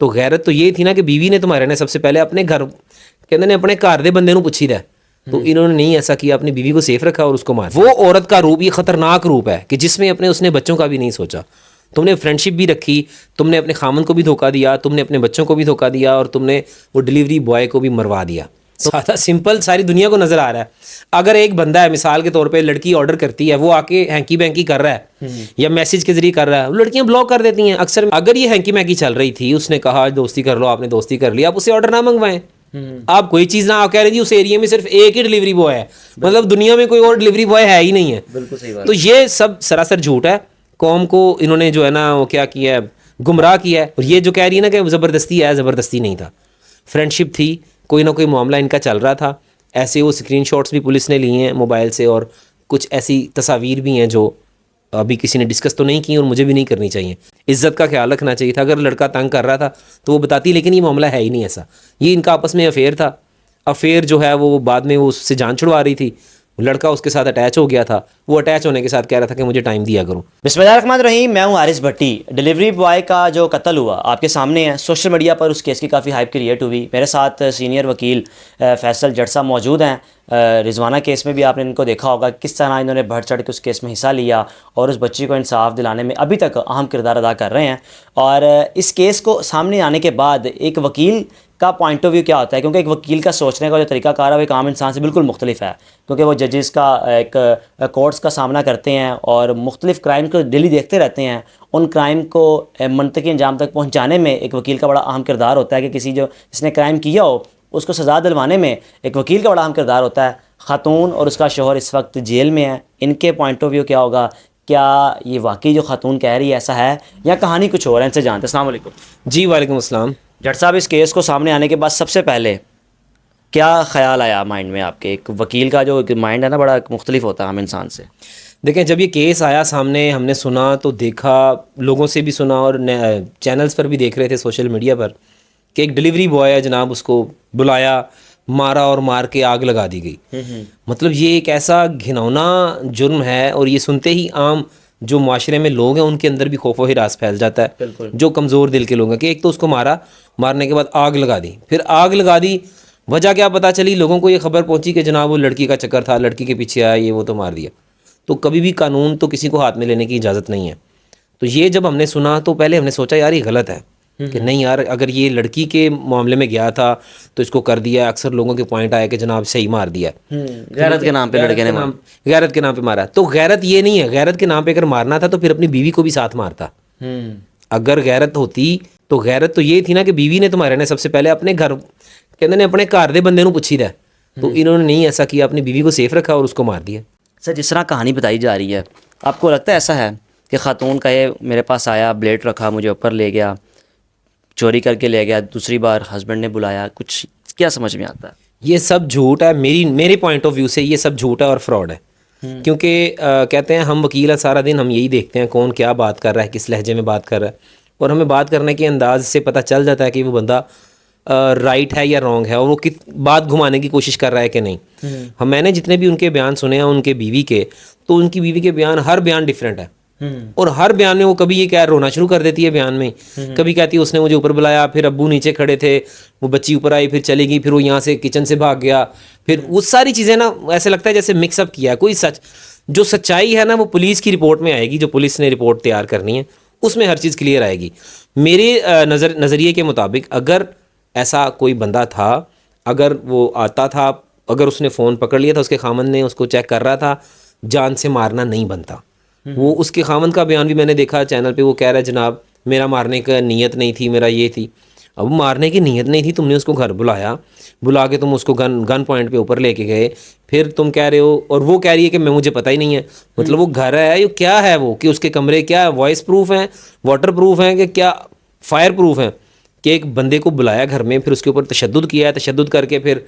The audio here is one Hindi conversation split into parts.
तो गैरत तो ये थी ना कि बीवी ने तुम्हारे ने सबसे पहले अपने घर कहते ने अपने घर दे बंदे नूं पुछी दा, तो इन्होंने नहीं ऐसा किया, अपनी बीवी को सेफ रखा और उसको मार। वो औरत का रूप ये खतरनाक रूप है कि जिसमें अपने उसने बच्चों का भी नहीं सोचा। तुमने फ्रेंडशिप भी रखी, तुमने अपने खामन को भी धोखा दिया, तुमने अपने बच्चों को भी धोखा दिया और तुमने वो डिलीवरी बॉय को भी मरवा दिया। सादा सिंपल सारी दुनिया को नजर आ रहा है। अगर एक बंदा है मिसाल के तौर पे लड़की ऑर्डर करती है, वो आके हैंकी बैंकी कर रहा है या मैसेज के जरिए कर रहा है, लड़कियां ब्लॉक कर देती हैं अक्सर। अगर ये हैंकी बैंकी चल रही थी, उसने कहा दोस्ती कर लो, आपने दोस्ती कर लिया, आप उसे ऑर्डर ना मंगवाएं। आप कोई चीज़ ना, आप कह रहे जी उस एरिया में सिर्फ एक ही डिलीवरी बॉय है, मतलब दुनिया में कोई और डिलीवरी बॉय है ही नहीं है। बिल्कुल सही बात। तो ये सब सरासर झूठ है। कौम को इन्होंने जो है ना वो क्या किया है, गुमराह किया है। और ये जो कह रही है ना कि ज़बरदस्ती है, ज़बरदस्ती नहीं था, फ्रेंडशिप थी, कोई ना कोई मामला इनका चल रहा था। ऐसे वो स्क्रीनशॉट्स भी पुलिस ने लिए हैं मोबाइल से, और कुछ ऐसी तस्वीर भी हैं जो अभी किसी ने डिस्कस तो नहीं की और मुझे भी नहीं करनी चाहिए। इज्जत का ख्याल रखना चाहिए था। अगर लड़का तंग कर रहा था तो वो बताती, लेकिन ये मामला है ही नहीं ऐसा। ये इनका आपस में अफेयर था। अफेयर जो है वो बाद में वो उससे जान छुड़वा रही थी, लड़का उसके साथ अटैच हो गया था। वो अटैच होने के साथ कह रहा था कि मुझे टाइम दिया करो। बिस्मिल्लाहिर्रहमानिर्रहीम, मैं हूं हारिस भट्टी। डिलीवरी बॉय का जो कत्ल हुआ आपके सामने है। सोशल मीडिया पर उस केस की काफ़ी हाइप क्रिएट हुई। मेरे साथ सीनियर वकील फैसल जट साहब मौजूद हैं। रिजवाना केस में भी आपने इनको देखा होगा किस तरह इन्होंने बढ़ चढ़ के उस केस में हिस्सा लिया और उस बच्ची को इंसाफ दिलाने में अभी तक अहम किरदार अदा कर रहे हैं। और इस केस को सामने आने के बाद एक वकील का पॉइंट ऑफ व्यू क्या होता है, क्योंकि एक वकील का सोचने का जो तरीकाकार है वो एक आम इंसान से बिल्कुल मुख्तलिफ है, क्योंकि वो जजेस का एक कोर्ट्स का सामना करते हैं और मुख्तलिफ क्राइम को डेली देखते रहते हैं। उन क्राइम को मनतकी अंजाम तक पहुँचाने में एक वकील का बड़ा अहम किरदार होता है कि किसी जो जिसने क्राइम किया हो उसको सज़ा दिलवाने में एक वकील का बड़ा अहम किरदार होता है। खातून और उसका शोहर इस वक्त जेल में है, इनके पॉइंट ऑफ व्यू क्या होगा? क्या ये वाकई जो खातून कह रही है ऐसा है या कहानी कुछ और है? इनसे जानते हैं। अस्सलाम वालेकुम। जी वालेकुम अस्सलाम। जट साहब, इस केस को सामने आने के बाद सबसे पहले क्या ख्याल आया माइंड में आपके? एक वकील का जो माइंड है ना बड़ा मुख्तलिफ होता है आम इंसान से। देखें, जब ये केस आया सामने, हमने सुना तो देखा, लोगों से भी सुना और चैनल्स पर भी देख रहे थे सोशल मीडिया पर कि एक डिलीवरी बॉय है जनाब, उसको बुलाया, मारा और मार के आग लगा दी गई। मतलब ये एक ऐसा घिनौना जुर्म है। और ये सुनते ही आम जो माशरे में लोग हैं उनके अंदर भी खौफ व हिरास फैल जाता है। जो कमज़ोर दिल के लोग हैं कि एक तो उसको मारा, मारने के बाद आग लगा दी, फिर आग लगा दी, वजह क्या पता चली, लोगों को ये खबर पहुंची कि जनाब वो लड़की का चक्कर था, लड़की के पीछे आया, ये वो तो मार दिया। तो कभी भी कानून तो किसी को हाथ में लेने की इजाज़त नहीं है। तो ये जब हमने सुना तो पहले हमने सोचा यार ये गलत है कि नहीं यार, अगर ये लड़की के मामले में गया था तो इसको कर दिया। अक्सर लोगों के पॉइंट आया कि जनाब सही मार दिया, गैरत के नाम पे लड़के ने गैरत के नाम पे मारा। तो गैरत ये नहीं है, गैरत के नाम पे अगर मारना था तो फिर अपनी बीवी को भी साथ मारता। अगर गैरत होती तो गैरत तो ये थी ना कि बीवी ने तुम्हारे ने सबसे पहले अपने घर कहते ने अपने घर दे बंदे नूं पुछी दा, तो इन्होंने नहीं ऐसा किया, अपनी बीवी को सेफ रखा और उसको मार दिया। सर, जिस तरह कहानी बताई जा रही है, आपको लगता है ऐसा है कि खातून का ये मेरे पास आया, ब्लेड रखा, मुझे ऊपर ले गया, चोरी करके ले गया, दूसरी बार हस्बैंड ने बुलाया, कुछ क्या समझ में आता है? ये सब झूठ है। मेरे पॉइंट ऑफ व्यू से ये सब झूठ है और फ्रॉड है। क्योंकि कहते हैं हम वकील हैं, सारा दिन हम यही देखते हैं कौन क्या बात कर रहा है, किस लहजे में बात कर रहा है, और हमें बात करने के अंदाज से पता चल जाता है कि वो बंदा राइट है या रॉन्ग है, और वो किस बात घुमाने की कोशिश कर रहा है कि नहीं। मैंने जितने भी उनके बयान सुने हैं उनके बीवी के, तो उनकी बीवी के बयान हर बयान डिफरेंट है। और हर बयान में वो कभी ये क्या रोना शुरू कर देती है बयान में, कभी कहती है उसने मुझे ऊपर बुलाया, फिर अब्बू नीचे खड़े थे, वो बच्ची ऊपर आई, फिर चली गई, फिर वो यहाँ से किचन से भाग गया, फिर वो सारी चीज़ें ना ऐसे लगता है जैसे मिक्सअप किया है। कोई जो सच्चाई है ना वो पुलिस की रिपोर्ट में आएगी, जो पुलिस ने रिपोर्ट तैयार करनी है उसमें हर चीज़ क्लियर आएगी। मेरे नज़रिए के मुताबिक अगर ऐसा कोई बंदा था, अगर वो आता था, अगर उसने फ़ोन पकड़ लिया था, उसके खामन ने उसको चेक कर रहा था, जान से मारना नहीं बनता। वो उसके खामन का बयान भी मैंने देखा चैनल पे, वो कह रहा है जनाब मेरा मारने का नीयत नहीं थी, मेरा ये थी। अब मारने की नीयत नहीं थी, तुमने उसको घर बुलाया, बुला के तुम उसको गन पॉइंट पे ऊपर लेके गए, फिर तुम कह रहे हो, और वो कह रही है कि मुझे पता ही नहीं है। मतलब वो घर है, ये क्या है, वो कि उसके कमरे क्या है, वॉइस प्रूफ हैं, वाटर प्रूफ हैं, कि क्या फायर प्रूफ हैं, कि एक बंदे को बुलाया घर में, फिर उसके ऊपर तशद्दुद किया है, तशद्दुद करके फिर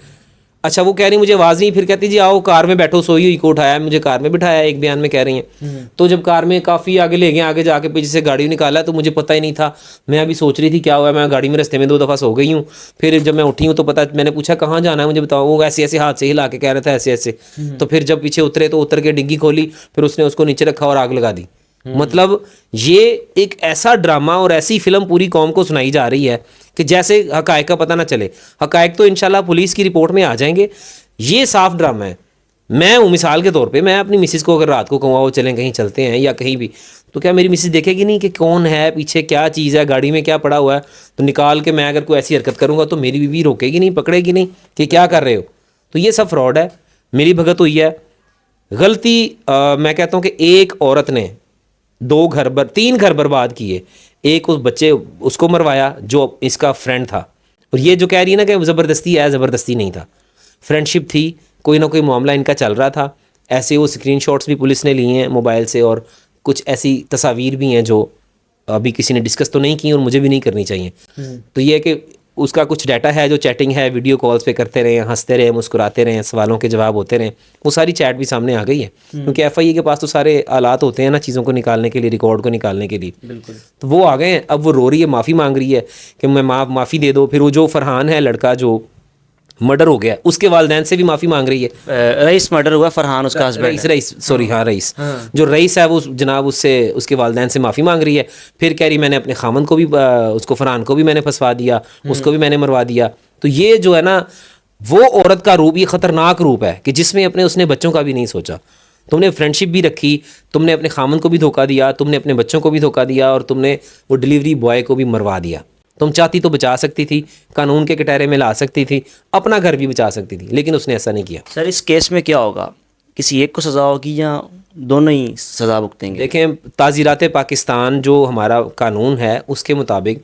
अच्छा वो कह रही मुझे आवाज़ नहीं, फिर कहती जी आओ कार में बैठो, सोई हुई को उठाया, मुझे कार में बिठाया, एक बयान में कह रही हैं। तो जब कार में काफ़ी आगे ले गए, आगे जाके पीछे से गाड़ी निकाला, तो मुझे पता ही नहीं था। मैं अभी सोच रही थी क्या हुआ, मैं गाड़ी में रास्ते में 2 दफ़ा सो गई हूँ। फिर जब मैं उठी हूँ तो पता, मैंने पूछा कहाँ जाना है मुझे बताओ, वो ऐसे ऐसे हाथ से हिला के कह रहा था ऐसे ऐसे। तो फिर जब पीछे उतरे तो उतर के डिग्गी खोली, फिर उसने उसको नीचे रखा और आग लगा दी। मतलब ये एक ऐसा ड्रामा और ऐसी फिल्म पूरी कौम को सुनाई जा रही है कि जैसे हकायक का पता ना चले। हकायक तो इंशाल्लाह पुलिस की रिपोर्ट में आ जाएंगे। ये साफ ड्रामा है। मैं हूँ मिसाल के तौर पे, मैं अपनी मिसिस को अगर रात को कहूँ वो चलें कहीं चलते हैं या कहीं भी, तो क्या मेरी मिसिस देखेगी नहीं कि कौन है पीछे, क्या चीज़ है, गाड़ी में क्या पड़ा हुआ है, तो निकाल के मैं अगर कोई ऐसी हरकत करूँगा तो मेरी बीवी रोकेगी नहीं, पकड़ेगी नहीं कि क्या कर रहे हो। तो ये सब फ्रॉड है, मेरी भगत हुई है। गलती मैं कहता हूँ कि एक औरत ने 3 घर बर्बाद किए। एक उस बच्चे उसको मरवाया जो इसका फ्रेंड था, और ये जो कह रही है ना कि ज़बरदस्ती है, ज़बरदस्ती नहीं था, फ्रेंडशिप थी, कोई ना कोई मामला इनका चल रहा था। ऐसे वो स्क्रीनशॉट्स भी पुलिस ने लिए हैं मोबाइल से, और कुछ ऐसी तस्वीर भी हैं जो अभी किसी ने डिस्कस तो नहीं की और मुझे भी नहीं करनी चाहिए। तो ये है कि उसका कुछ डाटा है जो चैटिंग है, वीडियो कॉल्स पे करते रहे, हंसते रहे, मुस्कुराते रहे, सवालों के जवाब होते रहे, वो सारी चैट भी सामने आ गई है। क्योंकि एफआईए के पास तो सारे आलात होते हैं ना चीज़ों को निकालने के लिए, रिकॉर्ड को निकालने के लिए। बिल्कुल। तो वो आ गए हैं। अब वो रो रही है, माफ़ी मांग रही है कि मैं माफ़ी दे दो। फिर वो जो फरहान है लड़का जो मर्डर हो गया, उसके वालिदैन से भी माफ़ी मांग रही है। रईस मर्डर हुआ, फरहान उसका हस्बैंड। रईस सॉरी, हाँ रईस, जो रईस है वो जनाब उससे, उसके वालिदैन से माफ़ी मांग रही है। फिर कह रही मैंने अपने खामन को भी, उसको फरहान को भी मैंने फंसवा दिया, उसको भी मैंने मरवा दिया। तो ये जो है ना वो औरत का रूप, ये ख़तरनाक रूप है कि जिसमें उसने बच्चों का भी नहीं सोचा। तुमने फ्रेंडशिप भी रखी, तुमने अपने खामन को भी धोखा दिया, तुमने अपने बच्चों को भी धोखा दिया, और तुमने वो डिलीवरी बॉय को भी मरवा दिया। तुम चाहती तो बचा सकती थी, कानून के कटहरे में ला सकती थी, अपना घर भी बचा सकती थी, लेकिन उसने ऐसा नहीं किया। सर इस केस में क्या होगा, किसी एक को सज़ा होगी या दोनों ही सज़ा भुगतेंगे? देखें, ताज़ीरात पाकिस्तान जो हमारा कानून है उसके मुताबिक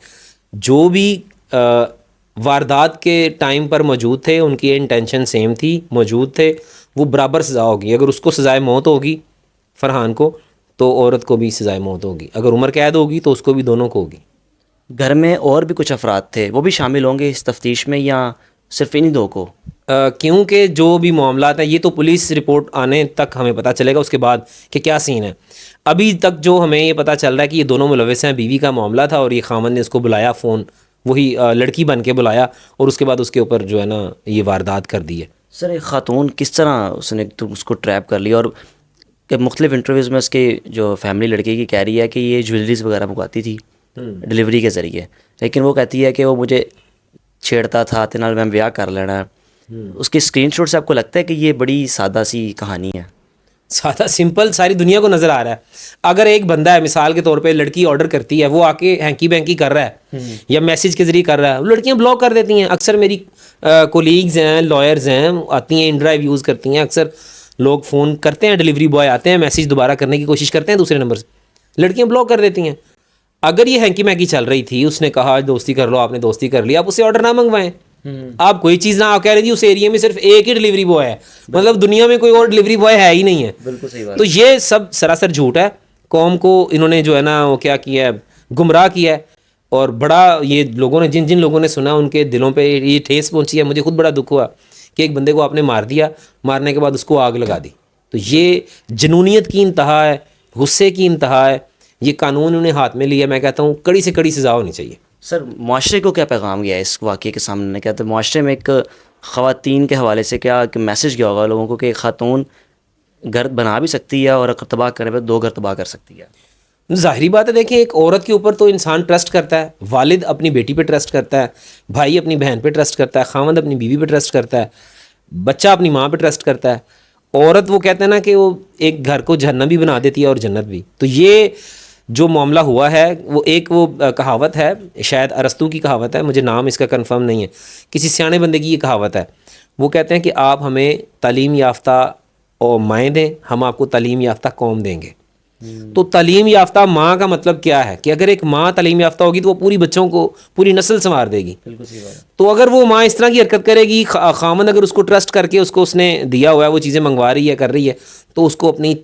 जो भी वारदात के टाइम पर मौजूद थे, उनकी इंटेंशन सेम थी, मौजूद थे, वो बराबर सज़ा होगी। अगर उसको सज़ाए मौत होगी फरहान को, तो औरत को भी सज़ाए मौत होगी। अगर उम्र कैद होगी तो उसको भी, दोनों को होगी। घर में और भी कुछ अफराद थे, वो भी शामिल होंगे इस तफ्तीश में या सिर्फ इन्हीं दो को? क्योंकि जो भी मामलात हैं ये तो पुलिस रिपोर्ट आने तक हमें पता चलेगा उसके बाद कि क्या सीन है। अभी तक जो हमें ये पता चल रहा है कि ये दोनों मुलविस हैं, बीवी का मामला था और ये खामन ने उसको बुलाया, फ़ोन वही लड़की बन के बुलाया, और उसके बाद उसके ऊपर जो है ना ये वारदात कर दी है। सर एक ख़ातून किस तरह उसने तो उसको ट्रैप कर लिया, और मुख्तलिफ इंटरव्यूज़ में उसके जो फैमिली लड़के की कह रही है कि ये ज्वेलरीज वगैरह मंगवाती थी डिलीवरी के ज़रिए, लेकिन वो कहती है कि वो मुझे छेड़ता था, ते नाल मैं ब्याह कर लेना। उसके स्क्रीनशॉट से आपको लगता है कि ये बड़ी सादा सी कहानी है? सादा सिंपल सारी दुनिया को नज़र आ रहा है। अगर एक बंदा है, मिसाल के तौर पे लड़की ऑर्डर करती है, वो आके हैंकी बैंकी कर रहा है या मैसेज के ज़रिए कर रहा है, लड़कियां ब्लॉक कर देती हैं। अक्सर मेरी कोलीग्स हैं, लॉयर्स हैं, आती हैं, इन ड्राइव यूज़ करती हैं। अक्सर लोग फ़ोन करते हैं, डिलीवरी बॉय आते हैं, मैसेज दोबारा करने की कोशिश करते हैं दूसरे नंबर से, लड़कियाँ ब्लॉक कर देती हैं। अगर ये हैंकी मैंकी चल रही थी, उसने कहा दोस्ती कर लो, आपने दोस्ती कर लिया, आप उससे ऑर्डर ना मंगवाएं। आप कोई चीज़ ना, आप कह रही थी उस एरिया में सिर्फ एक ही डिलीवरी बॉय है, मतलब दुनिया में कोई और डिलीवरी बॉय है ही नहीं है। बिल्कुल सही बात। तो ये सब सरासर झूठ है। कौम को इन्होंने जो है ना वो क्या किया है, गुमराह किया है। और बड़ा ये लोगों ने, जिन जिन लोगों ने सुना उनके दिलों पे ये ठेस पहुंची है। मुझे खुद बड़ा दुख हुआ कि एक बंदे को आपने मार दिया, मारने के बाद उसको आग लगा दी। तो ये जुनूनियत की इंतहा है, गुस्से की इंतहा है। ये कानून उन्हें हाथ में लिया। मैं कहता हूँ कड़ी से कड़ी सज़ा होनी चाहिए। सर माशरे को क्या पैगाम गया इस वाक़े के सामने? क्या तो माशरे में एक ख़वातीन के हवाले से क्या मैसेज गया होगा लोगों को कि एक ख़ातून घर बना भी सकती है और अगर तबाह करने पर 2 घर तबाह कर सकती है? ज़ाहिरी बात है, देखिए एक औरत के ऊपर तो इंसान ट्रस्ट करता है, वालिद अपनी बेटी पे ट्रस्ट करता है, भाई अपनी बहन पे ट्रस्ट करता है, खामद अपनी बीवी पे ट्रस्ट करता है, बच्चा अपनी माँ पे ट्रस्ट करता है। औरत वो कहते हैं ना कि वो एक घर को जहन्नम भी बना देती है और जन्नत भी। तो ये जो मामला हुआ है वो एक कहावत है, शायद अरस्तू की कहावत है, मुझे नाम इसका कंफर्म नहीं है, किसी सियाने बंदे की ये कहावत है। वो कहते हैं कि आप हमें तालीम याफ्ता और माएँ दें, हम आपको तालीम याफ्ता कौम देंगे। तो तालीम याफ्ता माँ का मतलब क्या है कि अगर एक माँ तालीम याफ्ता होगी तो वो पूरी बच्चों को, पूरी नस्ल संवार देगी। बिल्कुल सही बात है। तो अगर वो माँ इस तरह की हरकत करेगी, खामन अगर उसको ट्रस्ट करके उसको उसने दिया हुआ है, वो चीज़ें मंगवा रही है, कर रही है, तो उसको अपनी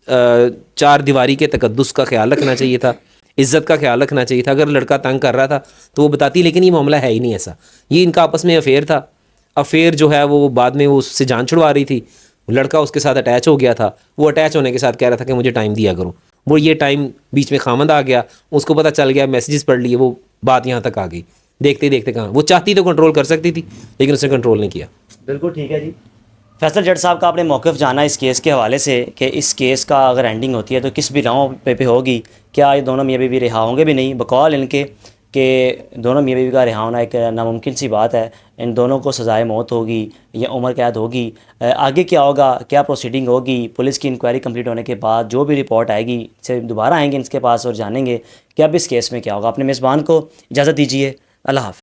4 दीवारी के तकद्दुस का ख्याल रखना चाहिए था, इज़्ज़त का ख्याल रखना चाहिए था। अगर लड़का तंग कर रहा था तो वो बताती, लेकिन ये मामला है ही नहीं ऐसा। ये इनका आपस में अफेयर था। अफेयर जो है वो बाद में वो उससे जान छुड़वा रही थी, लड़का उसके साथ अटैच हो गया था। वो अटैच होने के साथ कह रहा था कि मुझे टाइम दिया करो। वो ये टाइम बीच में खामद आ गया, उसको पता चल गया, मैसेजेस पढ़ लिए, वो बात यहाँ तक आ गई। देखते देखते कहाँ, वो चाहती तो कंट्रोल कर सकती थी, लेकिन उसने कंट्रोल नहीं किया। बिल्कुल ठीक है जी। फैसल जट साहब का आपने मौक़िफ़ जाना इस केस के हवाले से कि इस केस का अगर एंडिंग होती है तो किस बिनाओं पे होगी, क्या ये दोनों मियाँ बीवी रिहा होंगे भी नहीं, बकौल इनके कि दोनों मियाँ बीवी का रिहा होना एक नामुमकिन सी बात है, इन दोनों को सज़ाए मौत होगी या उम्र कैद होगी। आगे क्या होगा, क्या प्रोसीडिंग होगी, पुलिस की इंक्वायरी कंप्लीट होने के बाद जो भी रिपोर्ट आएगी से दोबारा आएंगे इनके पास और जानेंगे कि अब इस केस में क्या होगा। अपने मेज़बान को इजाज़त दीजिए। अल्लाह हाफ़िज़।